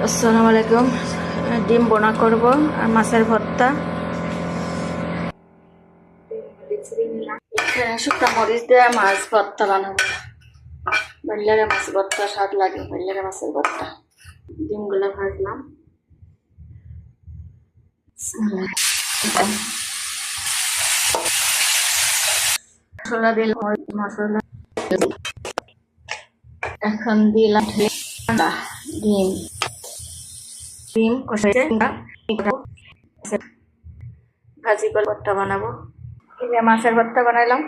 আসসালামু আলাইকুম। ডিম বোনা করব আর মাছের ভর্তা। এখানে শুকনো মরিচ দিয়ে মাছ ভর্তা বানাবো। বললেরা মাছ ভর্তা স্বাদ লাগে, বললেরা মাছের ভর্তা। ডিমগুলো ভাজলাম। মশলা দিলাম, মশলা এখন দিলাম ডিম। ডিম কষাইছে ভাজি করে ভর্তা বানাবো। মাছের ভর্তা বানাইলাম।